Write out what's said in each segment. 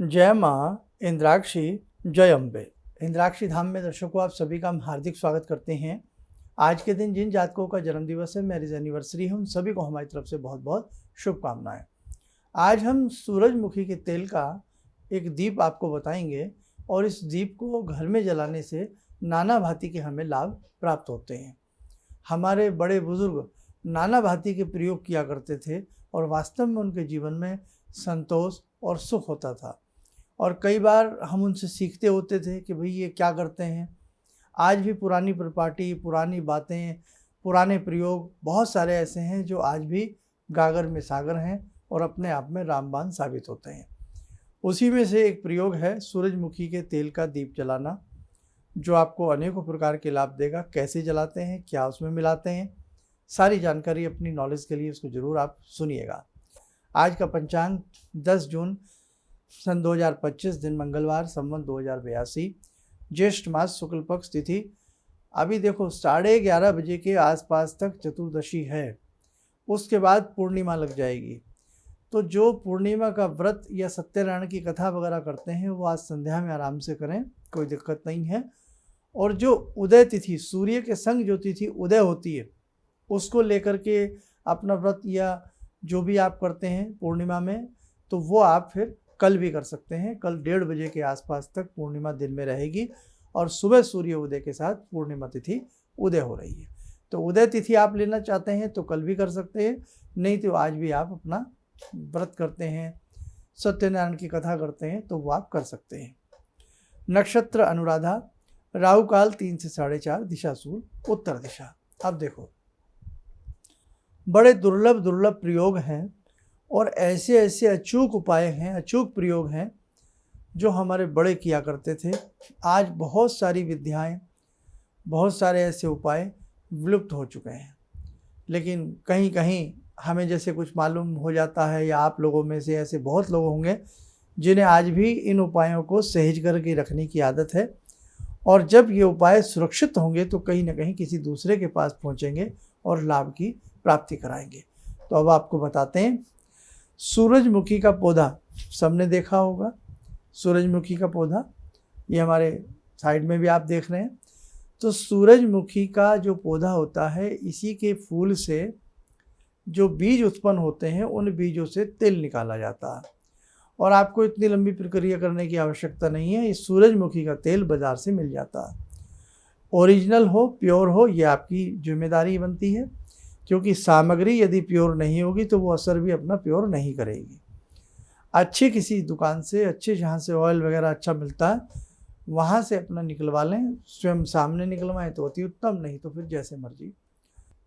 जय माँ इंद्राक्षी, जय अम्बे। इंद्राक्षी धाम में दर्शकों आप सभी का हम हार्दिक स्वागत करते हैं। आज के दिन जिन जातकों का जन्मदिवस है, मैरिज एनिवर्सरी है, उन सभी को हमारी तरफ से बहुत बहुत शुभकामनाएं। आज हम सूरजमुखी के तेल का एक दीप आपको बताएंगे और इस दीप को घर में जलाने से नाना भांति के हमें लाभ प्राप्त होते हैं। हमारे बड़े बुजुर्ग नाना भांति के प्रयोग किया करते थे और वास्तव में उनके जीवन में संतोष और सुख होता था। और कई बार हम उनसे सीखते होते थे कि भाई ये क्या करते हैं। आज भी पुरानी प्रॉपर्टी, पुरानी बातें, पुराने प्रयोग बहुत सारे ऐसे हैं जो आज भी गागर में सागर हैं और अपने आप में रामबाण साबित होते हैं। उसी में से एक प्रयोग है सूरजमुखी के तेल का दीप जलाना, जो आपको अनेकों प्रकार के लाभ देगा। कैसे जलाते हैं, क्या उसमें मिलाते हैं, सारी जानकारी अपनी नॉलेज के लिए उसको ज़रूर आप सुनिएगा। आज का पंचांग 10 जून सन 2025, दिन मंगलवार, संवत 2082, ज्येष्ठ मास शुक्ल पक्ष तिथि। अभी देखो 11:30 बजे के आसपास तक चतुर्दशी है, उसके बाद पूर्णिमा लग जाएगी। तो जो पूर्णिमा का व्रत या सत्यनारायण की कथा वगैरह करते हैं वो आज संध्या में आराम से करें, कोई दिक्कत नहीं है। और जो उदय तिथि, सूर्य के संग जो तिथि उदय होती है, उसको लेकर के अपना व्रत या जो भी आप करते हैं पूर्णिमा में, तो वो आप फिर कल भी कर सकते हैं। कल 1:30 बजे के आसपास तक पूर्णिमा दिन में रहेगी और सुबह सूर्य उदय के साथ पूर्णिमा तिथि उदय हो रही है। तो उदय तिथि आप लेना चाहते हैं तो कल भी कर सकते हैं, नहीं तो आज भी आप अपना व्रत करते हैं, सत्यनारायण की कथा करते हैं, तो वो आप कर सकते हैं। नक्षत्र अनुराधा, राहु काल 3 से 4:30, दिशा सूर्य उत्तर दिशा। अब देखो बड़े दुर्लभ प्रयोग हैं और ऐसे ऐसे अचूक उपाय हैं, अचूक प्रयोग हैं जो हमारे बड़े किया करते थे। आज बहुत सारी विद्याएं, बहुत सारे ऐसे उपाय विलुप्त हो चुके हैं, लेकिन कहीं कहीं हमें जैसे कुछ मालूम हो जाता है, या आप लोगों में से ऐसे बहुत लोग होंगे जिन्हें आज भी इन उपायों को सहेज करके रखने की आदत है। और जब ये उपाय सुरक्षित होंगे तो कहीं ना कहीं किसी दूसरे के पास पहुँचेंगे और लाभ की प्राप्ति कराएंगे। तो अब आपको बताते हैं, सूरजमुखी का पौधा सबने देखा होगा। सूरजमुखी का पौधा ये हमारे साइड में भी आप देख रहे हैं। तो सूरजमुखी का जो पौधा होता है, इसी के फूल से जो बीज उत्पन्न होते हैं, उन बीजों से तेल निकाला जाता है। और आपको इतनी लंबी प्रक्रिया करने की आवश्यकता नहीं है, इस सूरजमुखी का तेल बाज़ार से मिल जाता है। ओरिजिनल हो, प्योर हो, ये आपकी जिम्मेदारी बनती है, क्योंकि सामग्री यदि प्योर नहीं होगी तो वो असर भी अपना प्योर नहीं करेगी। अच्छी किसी दुकान से, अच्छे जहाँ से ऑयल वगैरह अच्छा मिलता है, वहाँ से अपना निकलवा लें। स्वयं सामने निकलवाएं तो अति उत्तम, नहीं तो फिर जैसे मर्जी।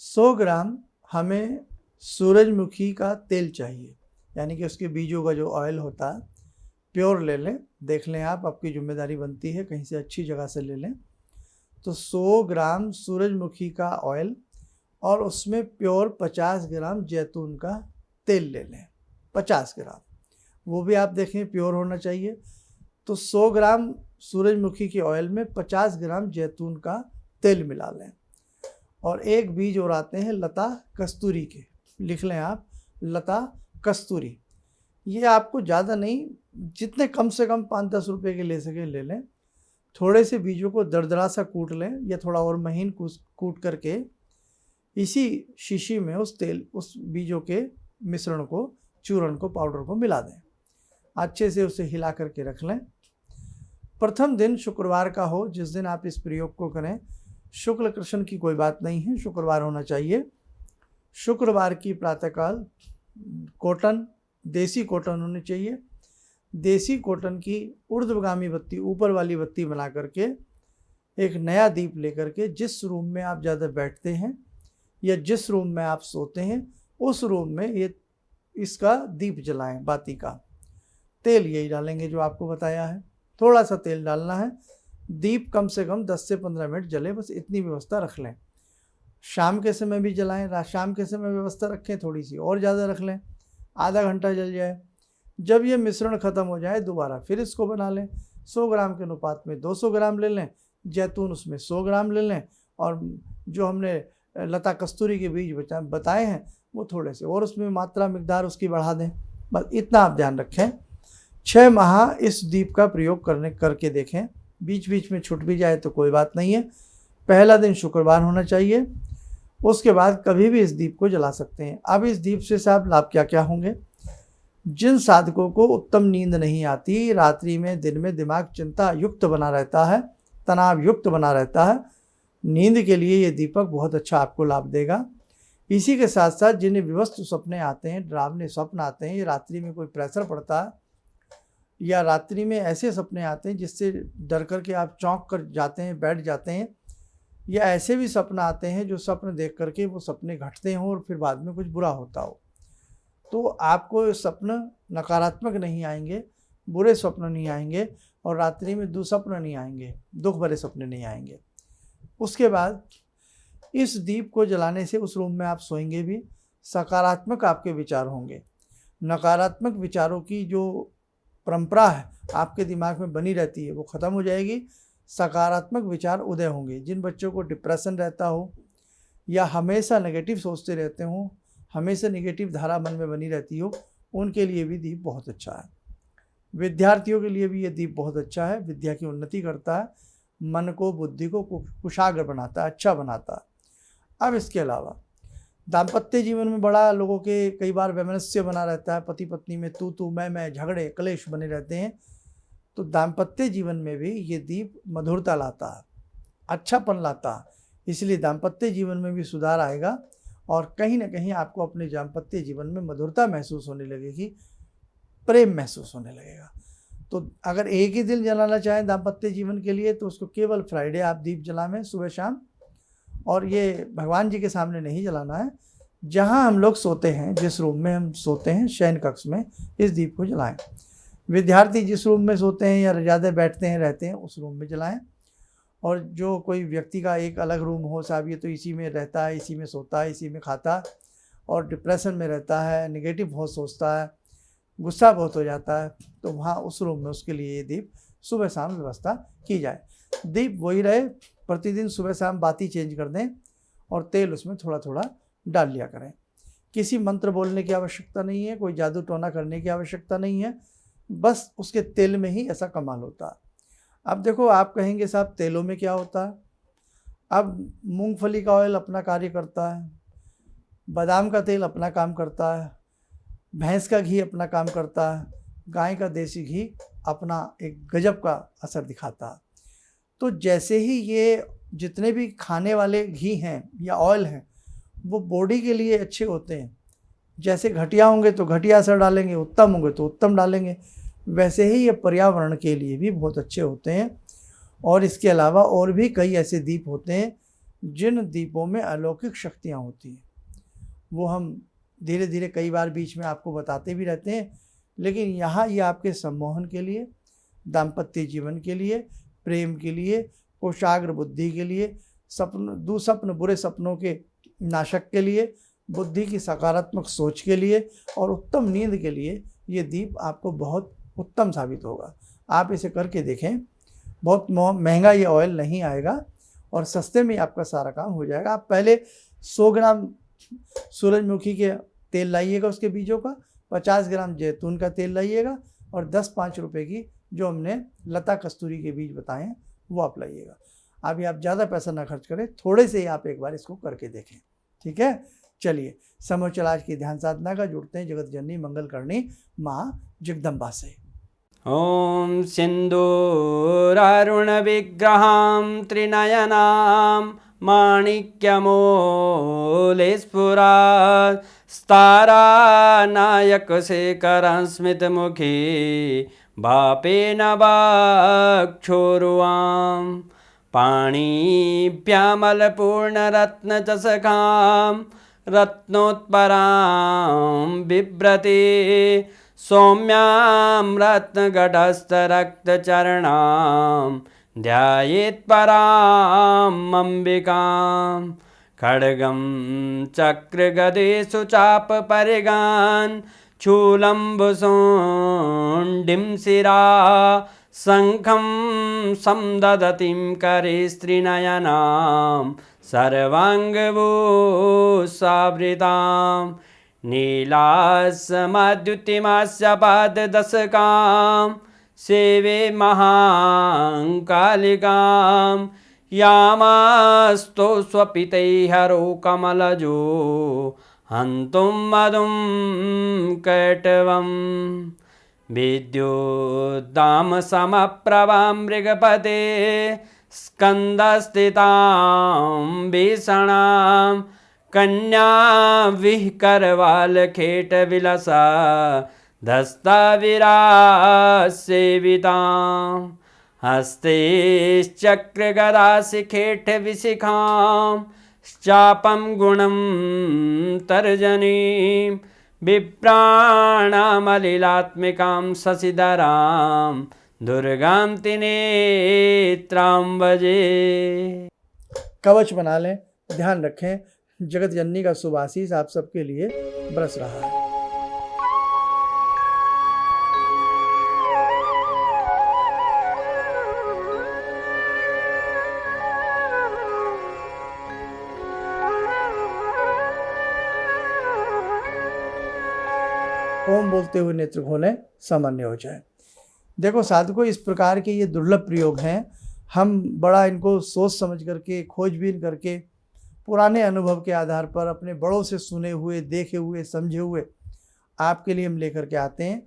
100 ग्राम हमें सूरजमुखी का तेल चाहिए, यानी कि उसके बीजों का जो ऑयल होता है प्योर ले लें। देख लें आप, आपकी जिम्मेदारी बनती है, कहीं से अच्छी जगह से ले लें। तो 100 ग्राम सूरजमुखी का ऑयल और उसमें प्योर 50 ग्राम जैतून का तेल ले लें। 50 ग्राम, वो भी आप देखें प्योर होना चाहिए। तो 100 ग्राम सूरजमुखी के ऑयल में 50 ग्राम जैतून का तेल मिला लें। और एक बीज और आते हैं लता कस्तूरी के, लिख लें आप, लता कस्तूरी। ये आपको ज़्यादा नहीं, जितने कम से कम 5-10 रुपये के ले सके ले लें। थोड़े से बीजों को दरदरा सा कूट लें, या थोड़ा और महीन कूट करके इसी शीशी में उस बीजों के मिश्रण को, चूर्ण को, पाउडर को मिला दें। अच्छे से उसे हिला करके रख लें। प्रथम दिन शुक्रवार का हो जिस दिन आप इस प्रयोग को करें। शुक्ल कृष्ण की कोई बात नहीं है, शुक्रवार होना चाहिए। शुक्रवार की प्रातःकाल कॉटन, देसी कॉटन होनी चाहिए। देसी कॉटन की ऊर्ध्वगामी बत्ती, ऊपर वाली बत्ती बना करके एक नया दीप लेकर के, जिस रूम में आप ज़्यादा बैठते हैं या जिस रूम में आप सोते हैं, उस रूम में ये इसका दीप जलाएं। बाती का तेल यही डालेंगे जो आपको बताया है, थोड़ा सा तेल डालना है। दीप कम से कम 10 से 15 मिनट जले, बस इतनी व्यवस्था रख लें। शाम के समय भी जलाएं, शाम के समय व्यवस्था रखें, थोड़ी सी और ज़्यादा रख लें, आधा घंटा जल जाए। जब ये मिश्रण ख़त्म हो जाए दोबारा फिर इसको बना लें। 100 ग्राम के अनुपात में 200 ग्राम ले लें, जैतून उसमें 100 ग्राम ले लें, और जो हमने लता कस्तूरी के बीज बताए हैं वो थोड़े से और उसमें मात्रा मिकदार उसकी बढ़ा दें। बस इतना आप ध्यान रखें। 6 माह इस दीप का प्रयोग करके देखें। बीच बीच में छूट भी जाए तो कोई बात नहीं है। पहला दिन शुक्रवार होना चाहिए। उसके बाद कभी भी इस दीप को जला सकते हैं। अब इस दीप से साहब लाभ क्या क्या होंगे। जिन साधकों को उत्तम नींद नहीं आती, रात्रि में दिन में दिमाग चिंता युक्त बना रहता है, तनाव युक्त बना रहता है, नींद के लिए ये दीपक बहुत अच्छा आपको लाभ देगा। इसी के साथ साथ जिन्हें विवस्त सपने आते हैं, डरावने स्वप्न आते हैं, ये रात्रि में कोई प्रेशर पड़ता है या रात्रि में ऐसे सपने आते हैं जिससे डर कर के आप चौंक कर जाते हैं, बैठ जाते हैं, या ऐसे भी सपना आते हैं जो स्वप्न देख करके वो सपने घटते हों और फिर बाद में कुछ बुरा होता हो, तो आपको स्वप्न नकारात्मक नहीं आएंगे, बुरे स्वप्न नहीं आएंगे और रात्रि में दुस्वप्न नहीं आएंगे, दुख भरे सपने नहीं आएंगे। उसके बाद इस दीप को जलाने से उस रूम में आप सोएंगे भी, सकारात्मक आपके विचार होंगे। नकारात्मक विचारों की जो परंपरा है आपके दिमाग में बनी रहती है वो ख़त्म हो जाएगी। सकारात्मक विचार उदय होंगे। जिन बच्चों को डिप्रेशन रहता हो या हमेशा नेगेटिव सोचते रहते हों, हमेशा नेगेटिव धारा मन में बनी रहती हो, उनके लिए भी दीप बहुत अच्छा है। विद्यार्थियों के लिए भी ये दीप बहुत अच्छा है। विद्या की उन्नति करता है, मन को, बुद्धि को कुशाग्र बनाता है, अच्छा बनाता है। अब इसके अलावा दाम्पत्य जीवन में बड़ा लोगों के कई बार वैमनस्य बना रहता है, पति पत्नी में तू मैं झगड़े कलेश बने रहते हैं, तो दाम्पत्य जीवन में भी ये दीप मधुरता लाता है, अच्छापन लाता है। इसलिए दाम्पत्य जीवन में भी सुधार आएगा और कहीं ना कहीं आपको अपने दाम्पत्य जीवन में मधुरता महसूस होने लगेगी, प्रेम महसूस होने लगेगा। तो अगर एक ही दिन जलाना चाहें दाम्पत्य जीवन के लिए तो उसको केवल फ्राइडे आप दीप जलाएं सुबह शाम, और ये भगवान जी के सामने नहीं जलाना है। जहाँ हम लोग सोते हैं, जिस रूम में हम सोते हैं, शयन कक्ष में इस दीप को जलाएं। विद्यार्थी जिस रूम में सोते हैं या ज़्यादा बैठते हैं रहते हैं उस रूम में जलाएं। और जो कोई व्यक्ति का एक अलग रूम हो, साहब ये तो इसी में रहता है, इसी में सोता है, इसी में खाता है और डिप्रेशन में रहता है, नेगेटिव बहुत सोचता है, गुस्सा बहुत हो जाता है, तो वहाँ उस रूम में उसके लिए ये दीप सुबह शाम व्यवस्था की जाए। दीप वही रहे, प्रतिदिन सुबह शाम बाती चेंज कर दें और तेल उसमें थोड़ा थोड़ा डाल लिया करें। किसी मंत्र बोलने की आवश्यकता नहीं है, कोई जादू टोना करने की आवश्यकता नहीं है, बस उसके तेल में ही ऐसा कमाल होता है। अब देखो, आप कहेंगे साहब तेलों में क्या होता है। अब मूंगफली का ऑयल अपना कार्य करता है, बादाम का तेल अपना काम करता है, भैंस का घी अपना काम करता है, गाय का देसी घी अपना एक गजब का असर दिखाता है। तो जैसे ही ये जितने भी खाने वाले घी हैं या ऑयल हैं वो बॉडी के लिए अच्छे होते हैं, जैसे घटिया होंगे तो घटिया असर डालेंगे, उत्तम होंगे तो उत्तम डालेंगे, वैसे ही ये पर्यावरण के लिए भी बहुत अच्छे होते हैं। और इसके अलावा और भी कई ऐसे दीप होते हैं जिन दीपों में अलौकिक शक्तियाँ होती हैं, वो हम धीरे धीरे कई बार बीच में आपको बताते भी रहते हैं। लेकिन यहाँ ये आपके सम्मोहन के लिए, दाम्पत्य जीवन के लिए, प्रेम के लिए, कोशाग्र बुद्धि के लिए, दुस्वप्न बुरे सपनों के नाशक के लिए, बुद्धि की सकारात्मक सोच के लिए और उत्तम नींद के लिए ये दीप आपको बहुत उत्तम साबित होगा। आप इसे करके देखें, बहुत महंगा ये ऑयल नहीं आएगा और सस्ते में आपका सारा काम हो जाएगा। आप पहले 100 ग्राम सूरजमुखी के तेल लाइएगा, उसके बीजों का 50 ग्राम जैतून का तेल लाइएगा और 10-5 रुपए की जो हमने लता कस्तूरी के बीज बताए हैं वो आप लाइएगा। अभी आप ज़्यादा पैसा ना खर्च करें, थोड़े से ही आप एक बार इसको करके देखें, ठीक है। चलिए, समय चला आज की ध्यान साधना का जुड़ते हैं जगत जननी मंगल करणी माँ जगदम्बा से। ॐ सिन्दूरारुण विग्रहां त्रिनयनां माणिक्यमूलस्फुरात् स्तारानायकशेखरं स्मितमुखी भापेन वाक्षोरुवां पाणिभ्यामलपूर्णरत्नचषकां रत्नोत्परां बिभ्रति सौम्यां रत्नगटस्थरक्तचरणां ध्यायेत्पराम् अम्बिकां खड्गं चक्रगदेषु चापपरिगान् शूलम्बुशोण्डिं शिरा शङ्खं संदधतीं करे स्त्रीनयनां सर्वाङ्गभूषावृतां नीलास्मद्युतिमस्य पाददशकां सेवे महाकालिकां यामास्तो स्वपितैहरो कमलजो हन्तुं मधुं कैटवम् विद्युद्दामसमप्रभां मृगपते स्कन्दस्थितां भीषणां कन्या विहकरवालखेटविलसा धस्ताविरासेवितां हस्तैश्चक्रगदाशिखेटविशिखां चापं गुणं तर्जनीं विप्राणामलिलात्मिकां शशिधरां दुर्गां त्रिनेत्रां भजे। कवच बना लें, ध्यान रखें, जगत जननी का शुभ आशीष आप सबके लिए बरस रहा है। ओम बोलते हुए नेत्र खोलें, सामान्य हो जाए। देखो साधकों, इस प्रकार के ये दुर्लभ प्रयोग हैं। हम बड़ा इनको सोच समझ करके, खोजबीन करके, पुराने अनुभव के आधार पर, अपने बड़ों से सुने हुए, देखे हुए, समझे हुए आपके लिए हम लेकर के आते हैं।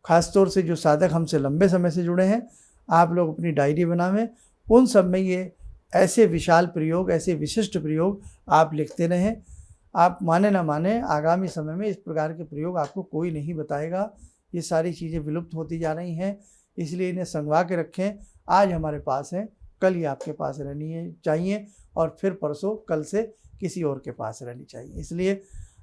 ख़ासतौर से जो साधक हमसे लंबे समय से जुड़े हैं, आप लोग अपनी डायरी बनावें, उन सब में ये ऐसे विशाल प्रयोग, ऐसे विशिष्ट प्रयोग आप लिखते रहें। आप माने ना माने, आगामी समय में इस प्रकार के प्रयोग आपको कोई नहीं बताएगा। ये सारी चीज़ें विलुप्त होती जा रही हैं, इसलिए इन्हें संगवा के रखें। आज हमारे पास है, कल ही आपके पास रहनी चाहिए, और फिर परसों कल से किसी और के पास रहनी चाहिए। इसलिए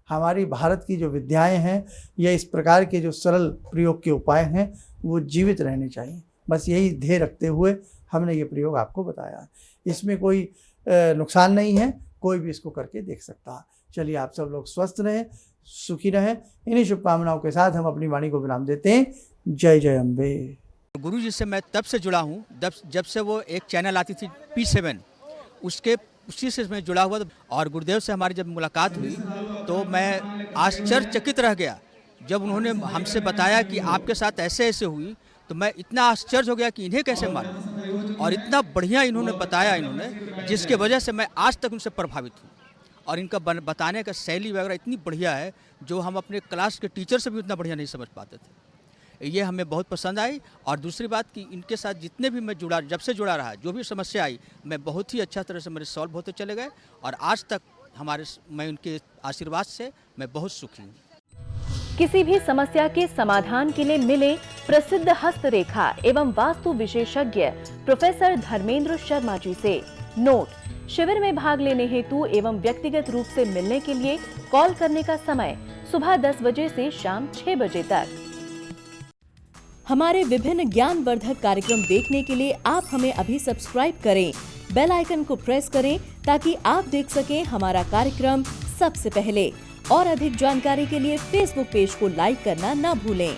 हमारी भारत की जो विद्याएं हैं, या इस प्रकार के जो सरल प्रयोग के उपाय हैं, वो जीवित रहने चाहिए। बस यही ध्येय रखते हुए हमने ये प्रयोग आपको बताया। इसमें कोई नुकसान नहीं है, कोई भी इसको करके देख सकता है। चलिए, आप सब लोग स्वस्थ रहें, सुखी रहें। इन्हीं शुभकामनाओं के साथ हम अपनी वाणी को विराम देते हैं। जय जय अम्बे। गुरु जी से मैं तब से जुड़ा हूँ जब से वो एक चैनल आती थी P7, उसी से मैं जुड़ा हुआ था। और गुरुदेव से हमारी जब मुलाकात हुई तो मैं आश्चर्यचकित रह गया जब उन्होंने हमसे बताया कि आपके साथ ऐसे ऐसे हुई। तो मैं इतना आश्चर्य हो गया कि इन्हें कैसे मालूम, और इतना बढ़िया इन्होंने बताया, जिसके वजह से मैं आज तक उनसे प्रभावित हूँ। और इनका बताने का शैली वगैरह इतनी बढ़िया है, जो हम अपने क्लास के टीचर से भी उतना बढ़िया नहीं समझ पाते थे। ये हमें बहुत पसंद आई। और दूसरी बात कि इनके साथ जितने भी मैं जुड़ा, जब से जुड़ा रहा, जो भी समस्या आई, मैं बहुत ही अच्छा तरह से मेरे सॉल्व होते चले गए। और आज तक मैं उनके आशीर्वाद से मैं बहुत सुखी हूँ। किसी भी समस्या के समाधान के लिए मिले प्रसिद्ध हस्तरेखा एवं वास्तु विशेषज्ञ प्रोफेसर धर्मेंद्र शर्मा जी से। नोट: शिविर में भाग लेने हेतु एवं व्यक्तिगत रूप से मिलने के लिए कॉल करने का समय सुबह 10 बजे से शाम 6 बजे तक। हमारे विभिन्न ज्ञानवर्धक कार्यक्रम देखने के लिए आप हमें अभी सब्सक्राइब करें, बेल आइकन को प्रेस करें ताकि आप देख सकें हमारा कार्यक्रम सबसे पहले। और अधिक जानकारी के लिए फेसबुक पेज को लाइक करना न भूलें।